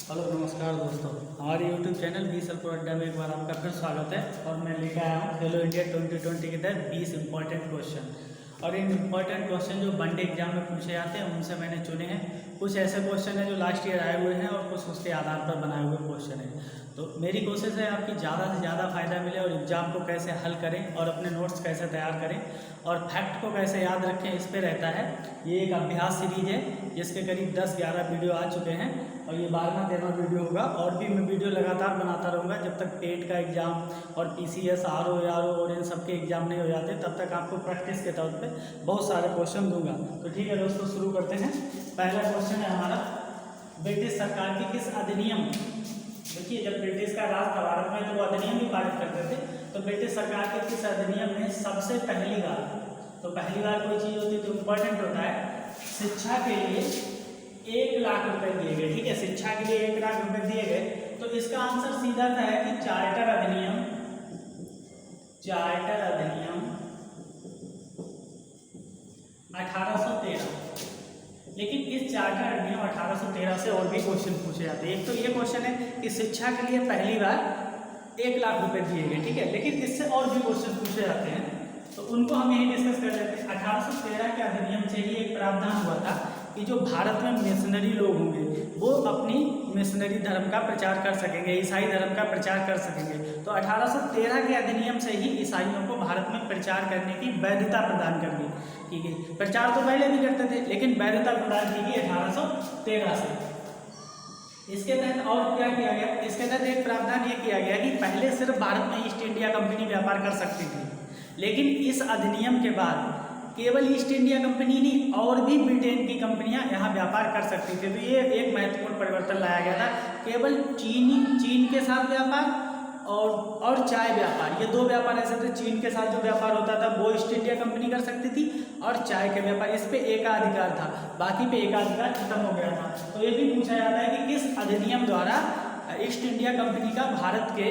Hello नमस्कार दोस्तों, हमारे यूट्यूब चैनल 20 अल्प अड्डा में एक बार आपका फिर स्वागत है। और मैं लेकर आया हूँ खेलो इंडिया 2020 के तहत 20 इंपॉर्टेंट क्वेश्चन। और इन इंपॉर्टेंट क्वेश्चन जो वनडे एग्जाम में पूछे जाते हैं उनसे मैंने चुने हैं। कुछ ऐसे क्वेश्चन हैं जो लास्ट ईयर आए हुए हैं और कुछ उसके आधार पर बनाए हुए क्वेश्चन हैं। तो मेरी कोशिश है आपकी ज़्यादा से ज़्यादा फ़ायदा मिले और एग्ज़ाम को कैसे हल करें और अपने नोट्स कैसे तैयार करें और फैक्ट को कैसे याद रखें, इस पे रहता है। ये एक अभ्यास सीरीज है जिसके करीब 10-11 वीडियो आ चुके हैं और ये 12वां वीडियो होगा। और भी मैं वीडियो लगातार बनाता रहूँगा जब तक पेट का एग्ज़ाम और PCS RO और इन सब के एग्ज़ाम नहीं हो जाते, तब तक आपको प्रैक्टिस के तौर पे बहुत सारे क्वेश्चन दूंगा। तो ठीक है दोस्तों, शुरू करते हैं। पहला क्वेश्चन है हमारा, ब्रिटिश सरकार की किस अधिनियम, देखिए जब ब्रिटिश का राज था भारत में तो वो अधिनियम भी पारित करते थे। तो ब्रिटिश सरकार के किस अधिनियम में सबसे पहली बार, तो पहली बार कोई चीज़ होती है तो इम्पोर्टेंट होता है, शिक्षा के लिए 1 लाख रुपए दिए गए। ठीक है, शिक्षा के लिए 1 लाख रुपए दिए गए। तो इसका आंसर सीधा सा है कि चार्टर अधिनियम 1813। लेकिन इस चार्टर अधिनियम 1813 से और भी क्वेश्चन पूछे जाते हैं। एक तो ये क्वेश्चन है कि शिक्षा के लिए पहली बार 1 लाख रुपए दिए गए, ठीक है, लेकिन इससे और भी क्वेश्चन पूछे जाते हैं तो उनको हम यही डिस्कस कर लेते हैं। 1813 के अधिनियम से ही एक प्रावधान हुआ था कि जो भारत में मिशनरी लोग होंगे वो अपनी मिशनरी धर्म का प्रचार कर सकेंगे, ईसाई धर्म का प्रचार कर सकेंगे। तो 1813 के अधिनियम से ही ईसाइयों को भारत में प्रचार करने की वैधता प्रदान कर दी की गई। प्रचार तो पहले भी करते थे लेकिन वैधता प्रदान की गई 1813 से। इसके तहत और क्या किया गया, इसके तहत एक प्रावधान ये किया गया कि पहले सिर्फ भारत में ईस्ट इंडिया कंपनी व्यापार कर सकती थी, लेकिन इस अधिनियम के बाद केवल ईस्ट इंडिया कंपनी नहीं और भी ब्रिटेन की कंपनियां यहाँ व्यापार कर सकती थी। तो ये एक महत्वपूर्ण परिवर्तन लाया गया था। केवल चीन के साथ व्यापार और चाय व्यापार, ये 2 व्यापार ऐसे थे। चीन के साथ जो व्यापार होता था वो ईस्ट इंडिया कंपनी कर सकती थी और चाय के व्यापार, इस पे एकाधिकार था, बाकी पे एकाधिकार खत्म हो गया था। तो ये भी पूछा जाता है कि किस अधिनियम द्वारा ईस्ट इंडिया कंपनी का भारत के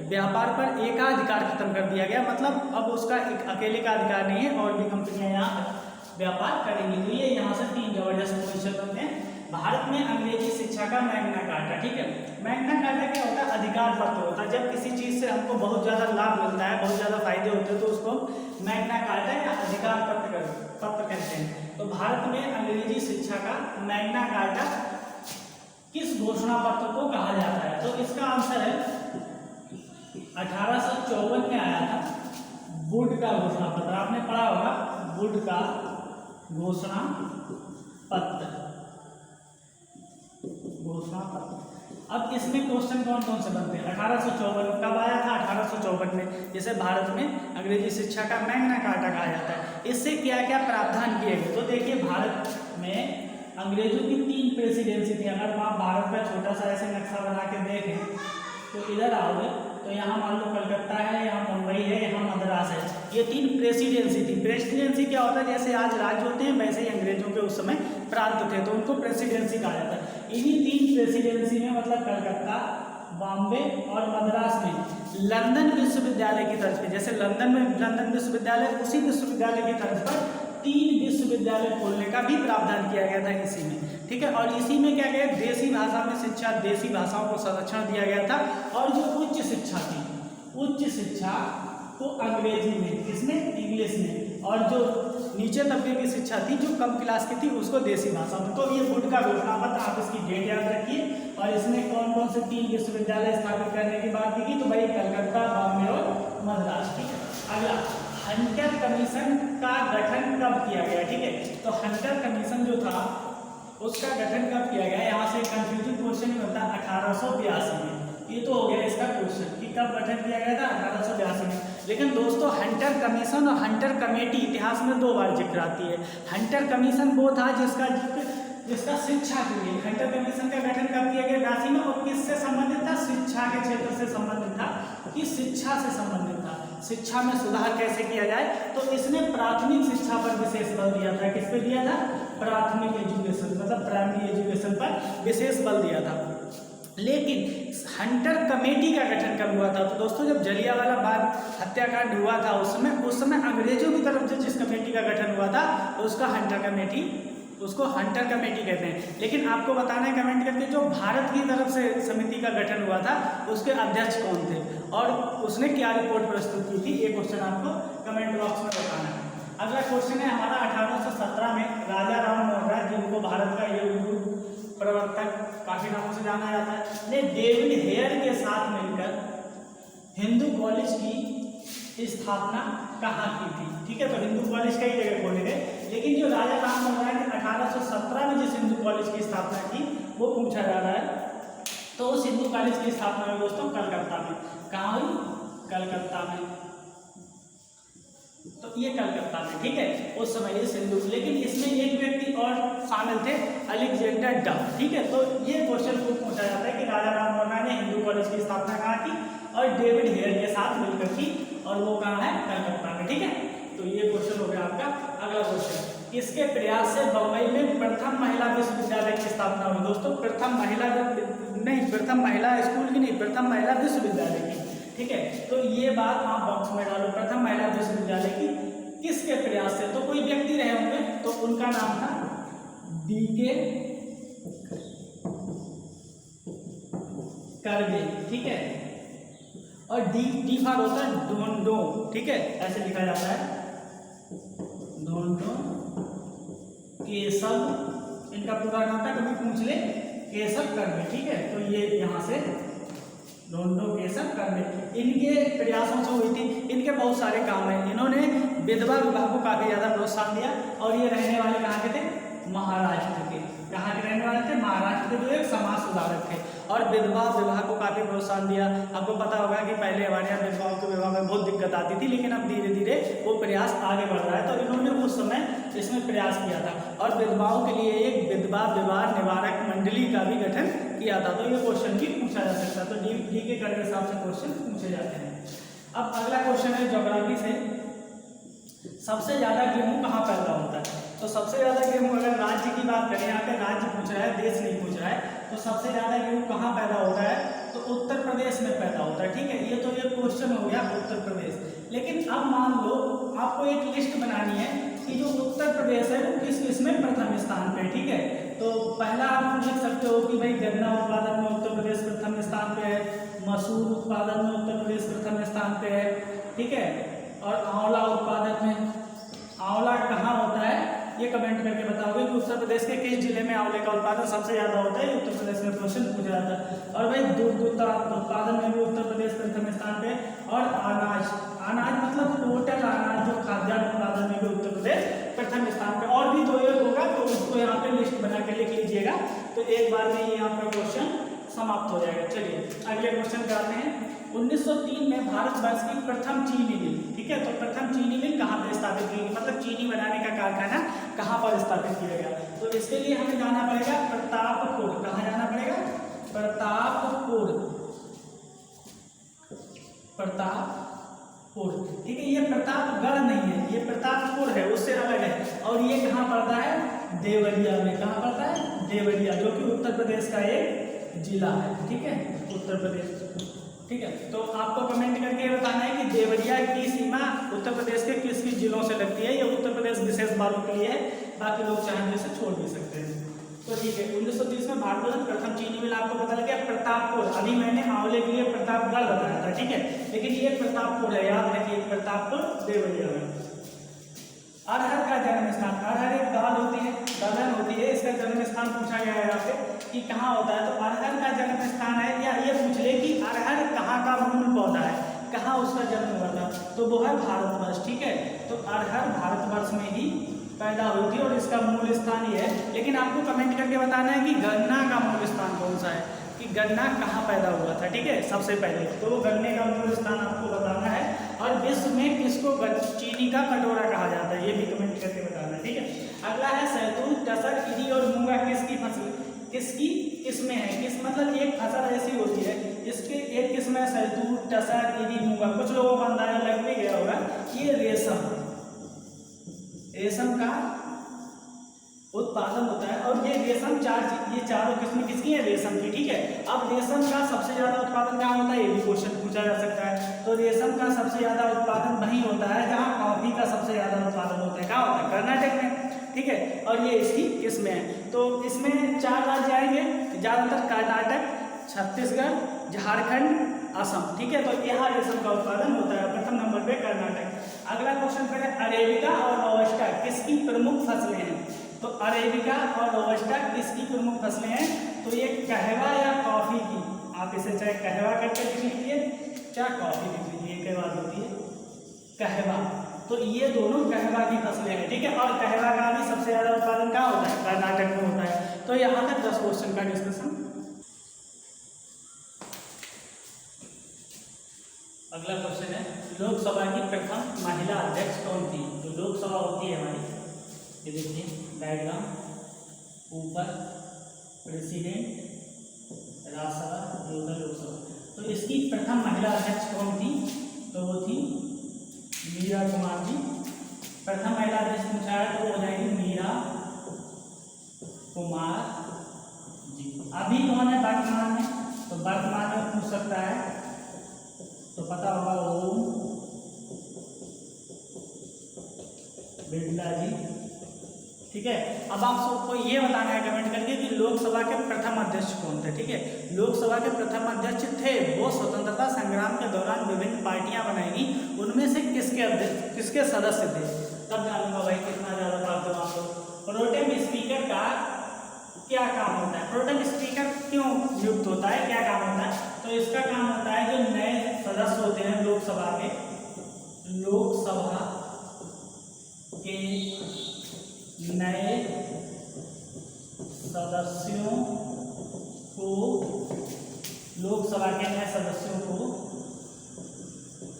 व्यापार पर एकाधिकार खत्म कर दिया गया, मतलब अब उसका एक अकेले का अधिकार नहीं है और भी कंपनियां यहाँ व्यापार करेंगी। तो ये यहाँ से 3 जबरदस्त क्वेश्चन होते हैं। भारत में अंग्रेजी शिक्षा का मैग्ना कार्टा, ठीक है, मैग्ना कार्टा क्या होता है, अधिकार पत्र होता है। जब किसी चीज़ से हमको बहुत ज़्यादा लाभ मिलता है, बहुत ज़्यादा फायदे होते हैं तो उसको मैग्ना कार्टा या अधिकार पत्र कहते हैं। तो भारत में अंग्रेजी शिक्षा का मैग्ना कार्टा किस घोषणा पत्र को कहा जाता है? तो इसका आंसर है 1854 में आया था वुड का घोषणा पत्र। आपने पढ़ा होगा वुड का घोषणा पत्र। अब इसमें क्वेश्चन कौन कौन से बनते हैं? 1854 कब आया था? 1854 में, जिसे भारत में अंग्रेजी शिक्षा का मैग्ना कार्टा कहा जाता है। इससे क्या क्या प्रावधान किए गए? तो देखिए भारत में अंग्रेजों की 3 प्रेसिडेंसी थी। अगर आप भारत का छोटा सा ऐसे नक्शा बना के देखें तो इधर आओगे तो यहाँ मान लो कलकत्ता है, यहाँ मुंबई है, यहाँ मद्रास है। ये 3 प्रेसिडेंसी थी। प्रेसिडेंसी क्या होता है, जैसे आज राज्य होते हैं वैसे ही अंग्रेजों के उस समय प्रांत थे तो उनको प्रेसिडेंसी कहा जाता है। इन्हीं 3 प्रेसिडेंसी में मतलब कलकत्ता, बॉम्बे और मद्रास में लंदन विश्वविद्यालय की तर्ज पे, जैसे लंदन में लंदन विश्वविद्यालय, उसी विश्वविद्यालय की तर्ज पर 3 विश्वविद्यालय खोलने का भी प्रावधान किया गया था इसी में, ठीक है। और इसी में क्या गया, देसी भाषा में शिक्षा, देसी भाषाओं को संरक्षण दिया गया था। और जो उच्च शिक्षा थी, उच्च शिक्षा को अंग्रेजी में, किसमें, इंग्लिश में, और जो नीचे तबके की शिक्षा थी, जो कम क्लास की थी, उसको देसी भाषा में। तो ये वुड का घोषणा पत्र, आप इसकी डेट याद रखिए। और इसमें कौन कौन से 3 विश्वविद्यालय स्थापित करने की बात की, तो भाई कलकत्ता, बॉम्बे और मद्रास, ठीक है। अगला, हंटर कमीशन का गठन कब किया गया? ठीक है, तो हंटर कमीशन जो था उसका गठन कब किया गया? यहाँ से कंफ्यूजिंग क्वेश्चन ही बनता है 1882 में। ये तो हो गया इसका क्वेश्चन कि कब गठन किया गया था, 1882 में। लेकिन दोस्तों हंटर कमीशन और हंटर कमेटी इतिहास में 2 बार जिक्र आती है। हंटर कमीशन वो था जिसका शिक्षा के लिए, हंटर कमीशन का गठन कब किया गया? 82 में। और किससे संबंधित था? शिक्षा के क्षेत्र से संबंधित था, कि शिक्षा से संबंधित था, शिक्षा में सुधार कैसे किया जाए। तो इसने प्राथमिक शिक्षा पर विशेष बल दिया था। किस पे दिया था? प्राथमिक एजुकेशन, मतलब प्राइमरी एजुकेशन पर विशेष बल दिया था। लेकिन हंटर कमेटी का गठन कब हुआ था? तो दोस्तों जब जलियांवाला बाग हत्याकांड हुआ था उस समय अंग्रेजों की तरफ से जिस कमेटी का गठन हुआ था उसका हंटर कमेटी उसको हंटर कमेटी कहते हैं। लेकिन आपको बताना है कमेंट करके जो भारत की तरफ से समिति का गठन हुआ था उसके अध्यक्ष कौन थे और उसने क्या रिपोर्ट प्रस्तुत की थी, ये क्वेश्चन आपको कमेंट बॉक्स में बताना है। अगला क्वेश्चन है हमारा 1817 में राजा राम मोहन राय, जिनको भारत का योग प्रवर्तक काफी नामों से जाना जाता है, ने डेविड हेयर के साथ मिलकर हिंदू कॉलेज की स्थापना कहाँ की थी। ठीक है, तो हिंदू कॉलेज कई जगह खोले गए, लेकिन जो राजा राम मोहन राय ने 1817 में जिस हिंदू कॉलेज की स्थापना की वो पूछा जा रहा है। तो उस हिंदू कॉलेज की स्थापना में दोस्तों कलकत्ता में, कहाँ हुई, कलकत्ता में, तो ये कलकत्ता में। ठीक है, उस समय ये सिंधु, लेकिन इसमें एक व्यक्ति और शामिल थे, अलेक्जेंडर डफ। ठीक है, तो ये क्वेश्चन को पूछा जाता है कि राजा राम मोहन राय ने हिंदू कॉलेज की स्थापना कहाँ की और डेविड हेयर के साथ मिलकर की, और वो कहाँ है, कलकत्ता में। ठीक है, तो ये क्वेश्चन हो गया आपका। अगला क्वेश्चन, किसके प्रयास से बम्बई में प्रथम महिला विश्वविद्यालय की स्थापना हुई। दोस्तों प्रथम महिला स्कूल की नहीं, प्रथम महिला विश्वविद्यालय की। ठीक है, तो ये बात आप बॉक्स में डालो, प्रथम महिला विश्वविद्यालय की किसके प्रयास से। तो कोई व्यक्ति रहे होंगे, तो उनका नाम था D.K. कर्वे। ठीक है, और डी फॉर होता है डोंडो। ठीक है, ऐसे लिखा जाता है, डोंडो केशव, इनका पूरा नाम था, कभी पूछ ले, केशव कर्वे। ठीक है, तो ये यहाँ से डोंडो केशव कर्वे, इनके प्रयासों से हुई थी। इनके बहुत सारे काम हैं, इन्होंने विधवा विवाह को काफी ज्यादा प्रोत्साहन दिया, और ये रहने वाले कहाँ के थे, महाराष्ट्र के। कहाँ के रहने वाले थे, महाराष्ट्र के, जो एक समाज सुधारक थे, और विधवा विवाह को काफी प्रोत्साहन दिया। आपको पता होगा कि पहले हमारे यहाँ विधवाओं के विवाह में बहुत दिक्कत आती थी, लेकिन अब धीरे धीरे वो प्रयास आगे बढ़ रहा है। तो इन्होंने उस समय इसमें प्रयास किया था, और विधवाओं के लिए एक विधवा विवाह निवारक मंडली का भी गठन किया था। तो ये क्वेश्चन भी पूछा जा सकता है, तो D.K. कर्वे के हिसाब से क्वेश्चन पूछे जाते हैं। अब अगला क्वेश्चन है ज्योग्राफी से, सबसे ज्यादा गेहूं कहाँ पैदा होता है। तो सबसे ज्यादा गेहूं, अगर राज्य की बात करें, यहाँ पे राज्य पूछ रहा है, देश नहीं पूछ रहा है, तो सबसे ज्यादा गेहूं कहाँ पैदा होता है, तो उत्तर प्रदेश में पैदा होता है। ठीक है, ये तो ये क्वेश्चन हो गया उत्तर प्रदेश। लेकिन अब मान लो आपको एक लिस्ट बनानी है कि जो उत्तर प्रदेश है वो किस किस में प्रथम स्थान पे। ठीक है, तो पहला आप लिख सकते हो कि भाई गन्ना उत्पादन में उत्तर प्रदेश प्रथम स्थान पे है, मसूर उत्पादन में उत्तर प्रदेश प्रथम स्थान पे है। ठीक है, और आंवला उत्पादन में, आंवला कहाँ होता है ये कमेंट करके बताओगे कि उत्तर प्रदेश के किस जिले में आंवले का उत्पादन सबसे ज्यादा होता है, उत्तर प्रदेश में क्वेश्चन पूछा जाता है। और भाई दूध उत्पादन में भी उत्तर प्रदेश प्रथम स्थान पे, और अनाज मतलब टोटल अनाज जो खाद्यान्न उत्पादन में भी उत्तर प्रदेश प्रथम स्थान पे। और भी दो एक होगा तो उसको यहाँ पे लिस्ट बना के लिख लीजिएगा, तो एक बार में ये आपका क्वेश्चन समाप्त हो जाएगा। चलिए अगले क्वेश्चन पे आते हैं। 1903 में भारतवर्ष की प्रथम चीनी मिल। ठीक है, तो प्रथम चीनी मिल कहाँ पर स्थापित की गई, मतलब चीनी बनाने का कारखाना कहाँ पर स्थापित किया गया। तो इसके लिए हमें जाना पड़ेगा प्रतापपुर। कहाँ जाना पड़ेगा, प्रतापपुर, प्रतापपुर। ठीक है, ये प्रतापगढ़ नहीं है, ये प्रतापपुर है, उससे अलग है। और ये कहाँ पड़ता है, देवरिया में। कहाँ पड़ता है, देवरिया, जो कि उत्तर प्रदेश का एक जिला है। ठीक है, उत्तर प्रदेश। ठीक है, तो आपको कमेंट करके बताना है कि देवरिया की सीमा उत्तर प्रदेश के किस किस जिलों से लगती है। ये उत्तर प्रदेश विशेष बातों के लिए है, बाकी लोग चाहें इसे छोड़ भी सकते हैं। तो ठीक है, 1930 में भारत में प्रथम चीनी मिल आपको पता लग गया प्रतापपुर। अभी मैंने आंवले के लिए प्रतापगढ़ बताया था। ठीक है, लेकिन ये प्रतापपुर है, याद रखिए प्रतापपुर देवरिया में। अरहर का जन्म स्थान, अरहर एक दाल होती है, दलहन होती है, इसका जन्म स्थान पूछा गया है यहाँ पे कि कहाँ होता है। तो अरहर का जन्म स्थान है, या ये पूछ ले कि अरहर कहाँ का मूल पौधा है, कहाँ उसका जन्म हुआ था, तो वो है भारतवर्ष। ठीक है, तो अरहर भारतवर्ष में ही पैदा हुई थी और इसका मूल स्थान ये है। लेकिन आपको कमेंट करके बताना है कि गन्ना का मूल स्थान कौन सा है, कि गन्ना कहाँ पैदा हुआ था। ठीक है, सबसे पहले तो वो गन्ने का मूल स्थान आपको बताना है। और विश्व में किसको चीनी का कटोरा कहा जाता है, ये भी कमेंट करके बताना है। ठीक है, अगला है सैतून, टसर, इरी और मूंगा किसकी फसल, किसकी किस्में हैं। किस मतलब एक फसल ऐसी होती है इसके एक किस्म है सैतून, टसर, इरी, मूंगा। कुछ लोगों को अंदाजा लग भी गया होगा, ये रेशम, रेशम का उत्पादन होता है। और ये रेशम ये चारों किस्में किसकी है, रेशम की। ठीक है, अब रेशम का सबसे ज्यादा उत्पादन कहाँ होता है, ये भी क्वेश्चन पूछा जा सकता है। तो रेशम का सबसे ज्यादा उत्पादन वहीं होता है जहाँ कॉफी का सबसे ज्यादा उत्पादन होता है। कहाँ होता है, कर्नाटक में। ठीक है, और ये इसकी किस्में हैं। तो इसमें 4 राज्य आएंगे ज़्यादातर, कर्नाटक, छत्तीसगढ़, झारखंड, असम, ठीक है। तो यहाँ रेशम का उत्पादन होता है। प्रथम नंबर पे कर्नाटक। अगला क्वेश्चन करें, अरेबिका और रोबस्टा किसकी प्रमुख फसलें हैं? तो अरेबिका और रोबस्टा किसकी प्रमुख फसलें हैं? तो ये कहवा या कॉफी की, आप इसे चाहे कहवा करके लिख लीजिए, चाहे कॉफी लिख लीजिए, एक बात होती है कहवा। तो ये दोनों कहवा की फसलें हैं, ठीक है। और कहवा का भी सबसे ज्यादा उत्पादन कहाँ होता है? कर्नाटक में होता है। तो यहाँ तक 10 क्वेश्चन का डिस्कशन। अगला क्वेश्चन है, लोकसभा की प्रथम महिला अध्यक्ष कौन थी? जो लोकसभा होती है हमारी, ये देखिए डायग्राम, ऊपर प्रेसिडेंट, राज्यसभा, लोकसभा। तो इसकी प्रथम महिला अध्यक्ष कौन थी? तो वो थी मीरा कुमार जी। प्रथम महिला अध्यक्ष पूछा है तो हो जाएगी मीरा कुमार जी। अभी कौन है वर्तमान में? तो वर्तमान में पूछ सकता है तो पता होगा ओम बिरला जी, ठीक है। अब आप सबको ये बताना है कमेंट करके कि लोकसभा के प्रथम अध्यक्ष कौन थे, ठीक है। लोकसभा के प्रथम अध्यक्ष थे वो स्वतंत्रता संग्राम के दौरान विभिन्न पार्टियां बनाई, उनमें से किसके सदस्य थे? तब जानूंगा भाई कितना ज्यादा पाते हो आप लोग। प्रोटेम स्पीकर का क्या काम होता है? प्रोटेम स्पीकर क्यों नियुक्त होता है, क्या काम होता है? तो इसका काम होता है जो नए सदस्य होते हैं लोकसभा के नए सदस्यों को, लोकसभा के नए सदस्यों को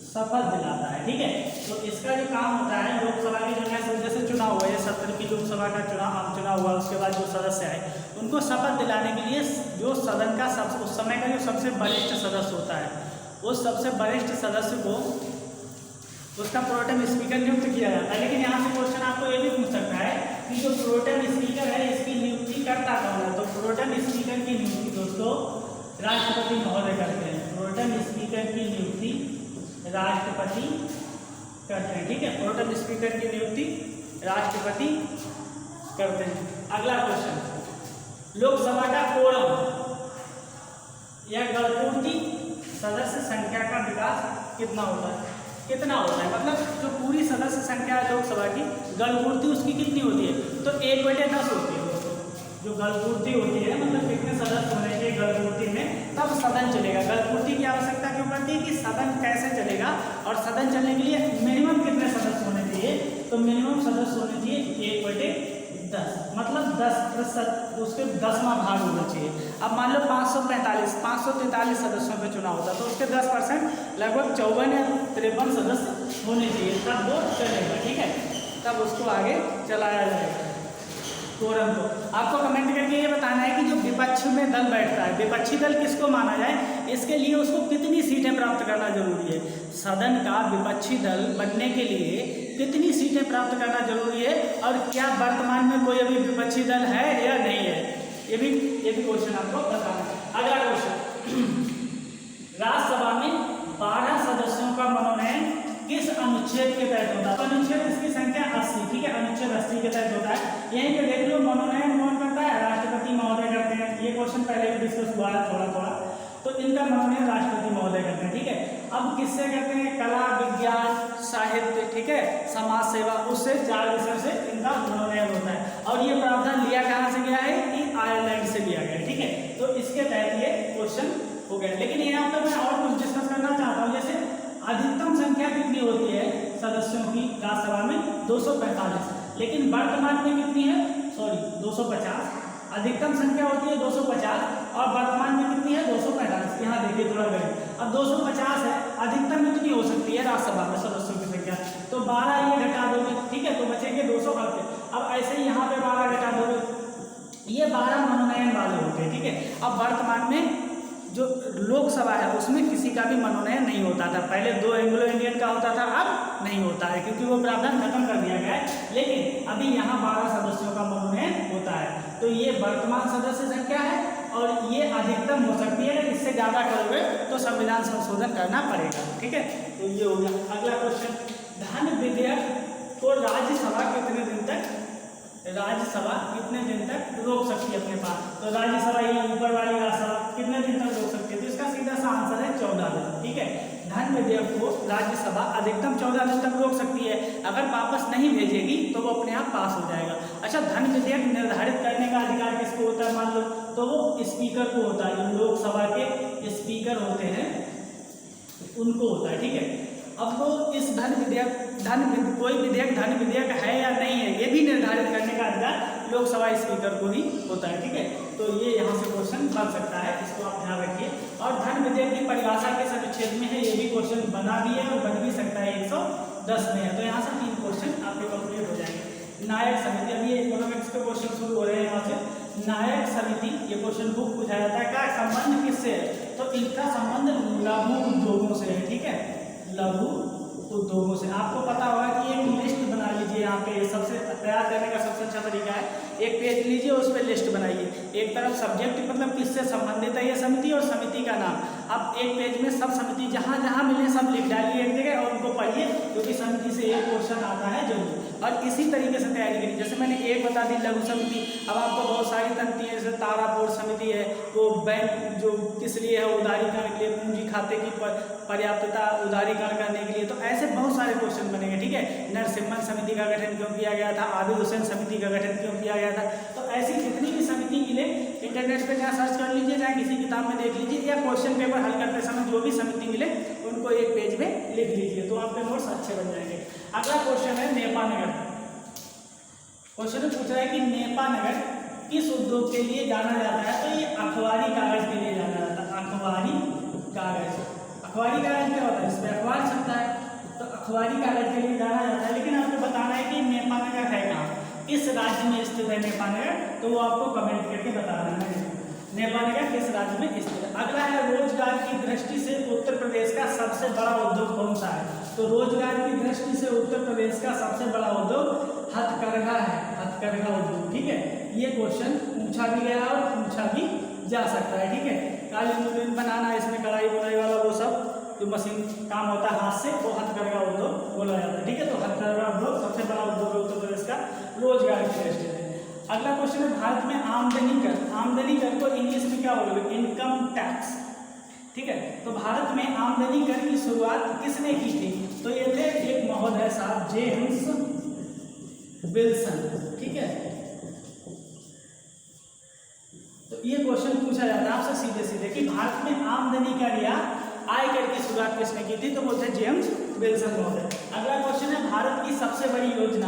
शपथ दिलाता है, ठीक है। तो इसका जो काम होता है, लोकसभा के जो नए सदस्य से चुनाव हुआ है, 70 की लोकसभा का चुनाव हुआ, उसके बाद जो सदस्य आए उनको शपथ दिलाने के लिए जो सदन का उस समय का जो सबसे वरिष्ठ सदस्य होता है, उस सबसे वरिष्ठ सदस्य को उसका प्रोटेम स्पीकर नियुक्त किया जाता है। लेकिन यहाँ से क्वेश्चन आपको ये भी पूछ सकता है कि जो प्रोटेम स्पीकर है इसकी नियुक्ति करता कौन है? तो प्रोटेम स्पीकर की नियुक्ति दोस्तों राष्ट्रपति महोदय करते हैं। प्रोटेम स्पीकर की नियुक्ति राष्ट्रपति करते हैं, ठीक है। प्रोटेम स्पीकर की नियुक्ति राष्ट्रपति करते हैं। अगला क्वेश्चन, लोकसभा का कोरम या गणपूर्ति सदस्य संख्या का विकास कितना होता है? मतलब जो पूरी सदस्य संख्या है लोकसभा की, गणपूर्ति उसकी कितनी होती है? तो 1/10 होती है दोस्तों। जो गणपूर्ति होती है मतलब कितने सदस्य होने चाहिए गणपूर्ति में, तब सदन चलेगा। गणपूर्ति की आवश्यकता क्यों पड़ती है कि सदन कैसे चलेगा, और सदन चलने के लिए मिनिमम कितने सदस्य होने चाहिए? तो मिनिमम सदस्य होने चाहिए 1/10, मतलब 10%, उसके 10वां भाग होना चाहिए। अब मान लो 543 सदस्यों पे चुनाव होता है, तो उसके 10% लगभग 54 या 53 सदस्य होने चाहिए, तब वो चलेगा, ठीक है। तब उसको आगे चलाया जाएगा कोरम को। आपको कमेंट करके ये बताना है कि जो विपक्ष में दल बैठता है, विपक्षी दल किसको माना जाए, इसके लिए उसको कितनी सीटें प्राप्त करना जरूरी है। सदन का विपक्षी दल बनने के लिए कितनी सीटें प्राप्त करना जरूरी है, और क्या वर्तमान में कोई अभी विपक्षी दल है या नहीं है, ये भी क्वेश्चन आपको बताना है। अगला क्वेश्चन, राज्यसभा में 12 सदस्यों का मनोनयन किस अनुच्छेद के तहत होता है? अनुच्छेद इसकी संख्या 80, ठीक है। अनुच्छेद 80 के तहत होता है। यहीं पे देख लो मनोनयन कौन करता है? राष्ट्रपति महोदय करते हैं। ये क्वेश्चन पहले भी डिस्कस हुआ है थोड़ा, तो इनका मनोनयन राष्ट्रपति महोदय करते हैं, ठीक है। अब किससे करते हैं? कला, विज्ञान, साहित्य, ठीक है, समाज सेवा, उससे 4 विषय से इनका मनोनयन होता है। और ये प्रावधान लिया कहाँ से गया है? कि आयरलैंड से लिया गया है, ठीक है। तो इसके तहत ये क्वेश्चन हो गया। लेकिन यहाँ पर मैं और कुछ डिस्कस करना चाहता हूँ, जैसे अधिकतम संख्या कितनी होती है सदस्यों की राज्यसभा में? 245, लेकिन वर्तमान में कितनी है? 250। अधिकतम संख्या होती है 250 और वर्तमान में कितनी है? 245। यहाँ देखिए थोड़ा गए, अब 250 है, अधिकतम कितनी हो सकती है राज्यसभा में सदस्यों की संख्या? तो 12 ये घटा दोगे, ठीक है, तो बचेंगे 280। अब ऐसे ही यहाँ पे 12 घटा दोगे, ये 12 मनोनयन वाले होते हैं, ठीक है। अब वर्तमान में जो लोकसभा है उसमें किसी का भी मनोनयन नहीं होता था। पहले 2 एंग्लो इंडियन का होता था, अब नहीं होता है क्योंकि वो प्रावधान खत्म कर दिया गया है। लेकिन अभी यहाँ 12 सदस्यों का मनोनयन होता है। तो ये वर्तमान सदस्य संख्या है और ये अधिकतम हो सकती है। अगर इससे ज़्यादा करोगे तो संविधान संशोधन करना पड़ेगा, ठीक है। तो ये हो गया। अगला क्वेश्चन, धन विधेयक को राज्यसभा कितने दिन तक राज्यसभा कितने दिन तक रोक सकती है अपने पास? तो राज्यसभा ये ऊपर वाली राज्यसभा कितने दिन तक रोक सकती है? तो इसका सीधा सा आंसर है 14 दिन। ठीक है, धन विधेयक को राज्यसभा अधिकतम 14 दिन तक रोक सकती है। अगर वापस नहीं भेजेगी तो वो अपने आप पास हो जाएगा। अच्छा, धन विधेयक निर्धारित करने का अधिकार किसको होता है मान लो? तो वो स्पीकर को होता है, जो लोकसभा के स्पीकर होते हैं उनको होता है। ठीक है, अब वो इस कोई विधेयक धन विधेयक है या नहीं है ये भी निर्धारित करने का अधिकार लोकसभा स्पीकर को ही होता है। ठीक है, तो ये यहाँ से क्वेश्चन बन सकता है, इसको आप ध्यान रखिए। और धन विधेयक की परिभाषा किस अनुच्छेद में है ये भी क्वेश्चन बना भी है और बन भी सकता है, 110 में है। तो यहाँ से 3 क्वेश्चन आपके कंप्लीट हो जाएंगे। नायक समिति, अभी इकोनॉमिक्स के क्वेश्चन शुरू हो रहे हैं यहाँ से। नायक समिति ये क्वेश्चन खूब पूछा जाता है, क्या संबंध किससे है? तो इनका संबंध लघु उद्योगों से है। ठीक है, लघु उद्योगों से। आपको पता होगा कि एक लिस्ट बना लीजिए, यहाँ पे सबसे तैयार करने का सबसे अच्छा तरीका है, एक पेज लीजिए उस पर लिस्ट बनाइए। एक तरफ सब्जेक्ट मतलब किससे संबंधित है ये समिति और समिति का नाम। अब एक पेज में सब समिति जहाँ जहाँ मिले सब लिख डालिए एक जगह और उनको पढ़िए, क्योंकि समिति से एक क्वेश्चन आता है जरूर। और इसी तरीके से तैयारी करिए। जैसे मैंने एक बता दी लघु समिति, अब आपको बहुत सारी तंती है, जैसे तारापुर समिति है, वो बैंक जो किस लिए है, उदारीकरण के लिए, पूंजी खाते की पर्याप्तता उदारीकरण करने के लिए। तो ऐसे बहुत सारे क्वेश्चन बनेंगे। ठीक है, नरसिम्हन समिति का गठन क्यों किया गया था, आबिद हुसैन समिति का गठन क्यों किया गया था। तो ऐसी जितनी भी समिति मिले इंटरनेट पे जहाँ सर्च कर लीजिए, चाहे किसी किताब में देख लीजिए, या क्वेश्चन पेपर हल करते समय जो भी समिति मिले उनको एक पेज में लिख लीजिए, तो आपके नोट्स अच्छे बन जाएंगे। अगला क्वेश्चन है नेपानगर। क्वेश्चन पूछ रहा है कि नेपानगर किस उद्योग के लिए जाना जाता है? तो ये अखबारी कागज के लिए जाना जाता है। अखबारी कागज, अखबारी कागज क्या होता है? इसमें अखबार छपता है, तो अखबारी कागज के लिए जाना जाता है। लेकिन आपको बताना है कि नेपानगर है कहाँ, किस राज्य में स्थित है नेपानगर, तो वो आपको कमेंट करके बताना है नेपानगर किस राज्य में स्थित है। अगला है रोजगार की दृष्टि से उत्तर प्रदेश का सबसे बड़ा उद्योग कौन सा है? तो रोजगार की दृष्टि से उत्तर प्रदेश का सबसे बड़ा उद्योग हथकरघा है, हथकरघा उद्योग। ठीक है, ये क्वेश्चन पूछा भी गया और पूछा भी जा सकता है। ठीक है, कालीन बनाना, इसमें कढ़ाई बुनाई वाला वो सब जो मशीन काम होता है हाथ से, वो हथकरघा उद्योग बोला जाता है। ठीक है, तो हथकरघा उद्योग सबसे बड़ा उद्योग है उत्तर प्रदेश का रोजगार की दृष्टि से। अगला क्वेश्चन है भारत में आमदनी कर। आमदनी कर को इंग्लिश में क्या बोलोगे? Income tax. ठीक है, तो भारत में आमदनी कर की शुरुआत किसने की थी? तो ये थे एक महोदय साहब, जेम्स विल्सन। ठीक है, तो ये क्वेश्चन पूछा जाता है आपसे सीधे सीधे कि भारत में आमदनी कर या आय कर की शुरुआत किसने की थी? तो वो थे जेम्स विल्सन महोदय। अगला क्वेश्चन है भारत की सबसे बड़ी योजना।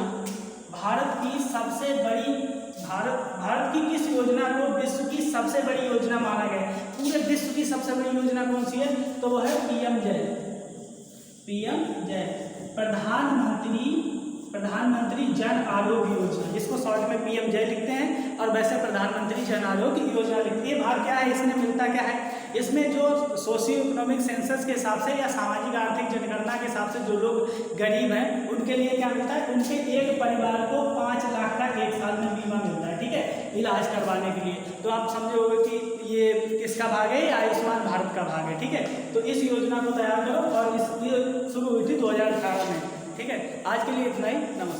भारत की किस योजना को विश्व की सबसे बड़ी योजना माना गया? पूरे विश्व की सबसे बड़ी योजना कौन सी है? तो वो है पीएम जय, प्रधानमंत्री जन आरोग्य योजना, जिसको शॉर्ट में पीएम जय लिखते हैं और वैसे प्रधानमंत्री जन आरोग्य योजना लिखती है। भाग क्या है इसमें, मिलता क्या है? इसमें जो सोशियो इकोनॉमिक सेंसस के हिसाब से या सामाजिक आर्थिक जनगणना के हिसाब से जो लोग गरीब हैं उनके लिए क्या मिलता है? उनके एक परिवार को 5 लाख का एक साल में बीमा मिलता है। ठीक है, इलाज करवाने के लिए। तो आप समझे होंगे कि ये किसका भाग है? ये आयुष्मान भारत का भाग है। ठीक है, तो इस योजना को तैयार करो और ये शुरू हुई थी 2018 में। ठीक है, आज के लिए इतना ही, नमस्कार।